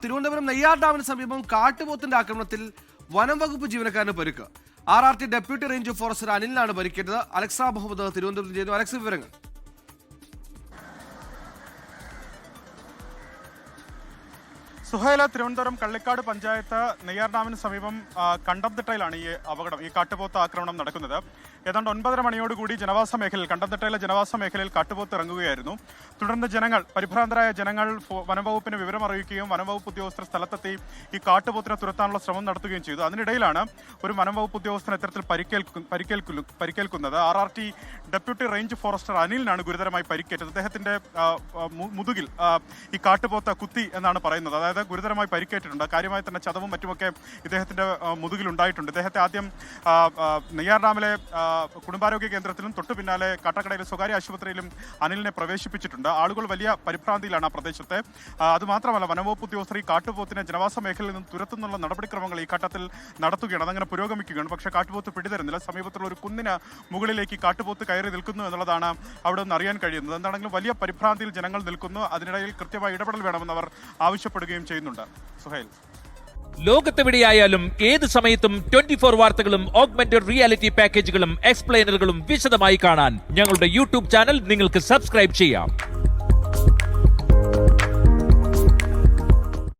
തിരുവനന്തപുരം നെയ്യാർ ഡാമിന് സമീപം കാട്ടുപോത്തിന്റെ ആക്രമണത്തിൽ വനം വകുപ്പ് ജീവനക്കാരന് പരിക്ക്. RRT ഡെപ്യൂട്ടി റേഞ്ച് ഫോറസ്റ്റർ അനിലിനാണ് പരിക്കേറ്റത്. അലക്സ മുഹമ്മദ് തിരുവനന്തപുരത്ത് ചെയ്യുന്നു. അലക്സ, വിവരങ്ങൾ. സുഹൈല, തിരുവനന്തപുരം കള്ളിക്കാട് പഞ്ചായത്ത് നെയ്യാർ ഡാമിന് സമീപം കണ്ടംതിട്ടയിലാണ് ഈ അപകടം, ഈ കാട്ടുപോത്ത് ആക്രമണം നടക്കുന്നത്. ഏതാണ്ട് 9:30 മണിയോടുകൂടി ജനവാസ മേഖലയിൽ, കണ്ടംതിട്ടയിലെ ജനവാസ മേഖലയിൽ കാട്ടുപോത്ത് ഇറങ്ങുകയായിരുന്നു. തുടർന്ന് പരിഭ്രാന്തരായ ജനങ്ങൾ വനംവകുപ്പിന് വിവരം അറിയിക്കുകയും വനംവകുപ്പ് ഉദ്യോഗസ്ഥർ സ്ഥലത്തെത്തി ഈ കാട്ടുപോത്തിനെ തുരത്താനുള്ള ശ്രമം നടത്തുകയും ചെയ്തു. അതിനിടയിലാണ് ഒരു വനംവകുപ്പ് ഉദ്യോഗസ്ഥന് ഇത്തരത്തിൽ പരിക്കേൽക്കുന്നത്. RRT ഡെപ്യൂട്ടി റേഞ്ച് ഫോറസ്റ്റർ അനിലിനാണ് ഗുരുതരമായി പരിക്കേറ്റത്. അദ്ദേഹത്തിന്റെ മുതുകിൽ ഈ കാട്ടുപോത്ത് കുത്തി എന്നാണ് പറയുന്നത്. അതായത് ഗുരുതരമായി പരിക്കേറ്റിട്ടുണ്ട്. കാര്യമായി തന്നെ ചതവും മറ്റുമൊക്കെ ഇദ്ദേഹത്തിന്റെ മുതുകിൽ ഉണ്ടായിട്ടുണ്ട്. ഇദ്ദേഹത്തെ ആദ്യം നെയ്യാർ ഡാമിലെ കുടുംബാരോഗ്യ കേന്ദ്രത്തിലും തൊട്ടു പിന്നാലെ കാട്ടാക്കടയിലെ സ്വകാര്യ ആശുപത്രിയിലും അനിലിനെ പ്രവേശിപ്പിച്ചിട്ടുണ്ട്. ആളുകൾ വലിയ പരിഭ്രാന്തിയിലാണ് ആ പ്രദേശത്തെ. അതുമാത്രമല്ല, വനംവകുപ്പ് ഉദ്യോഗസ്ഥർ ഈ കാട്ടുപോത്തിനെ ജനവാസ മേഖലയിൽ നിന്ന് തുരത്തുന്നുള്ള നടപടിക്രമങ്ങൾ ഈ ഘട്ടത്തിൽ നടത്തുകയാണ്. അതങ്ങനെ പുരോഗമിക്കുകയാണ്. പക്ഷേ കാട്ടുപോത്ത് പിടിതരുന്നില്ല. സമീപത്തുള്ള ഒരു കുന്നിന് മുകളിലേക്ക് കാട്ടുപോത്ത് കയറി നിൽക്കുന്നു എന്നുള്ളതാണ് അവിടെ നിന്ന് അറിയാൻ കഴിയുന്നത്. എന്താണെങ്കിലും വലിയ പരിഭ്രാന്തിയിൽ ജനങ്ങൾ നിൽക്കുന്നു. അതിനിടയിൽ കൃത്യമായ ഇടപെടൽ വേണമെന്ന് അവർ ആവശ്യപ്പെടുകയും ചെയ്യുന്നുണ്ട്. സുഹൈൽ, ലോകത്തെവിടെയായാലും ഏത് സമയത്തും 24 വാർത്തകളും ഓഗ്മെന്റഡ് റിയാലിറ്റി പാക്കേജുകളും എക്സ്പ്ലെയിനറുകളും വിശദമായി കാണാൻ ഞങ്ങളുടെ യൂട്യൂബ് ചാനൽ നിങ്ങൾക്ക് സബ്സ്ക്രൈബ് ചെയ്യാം.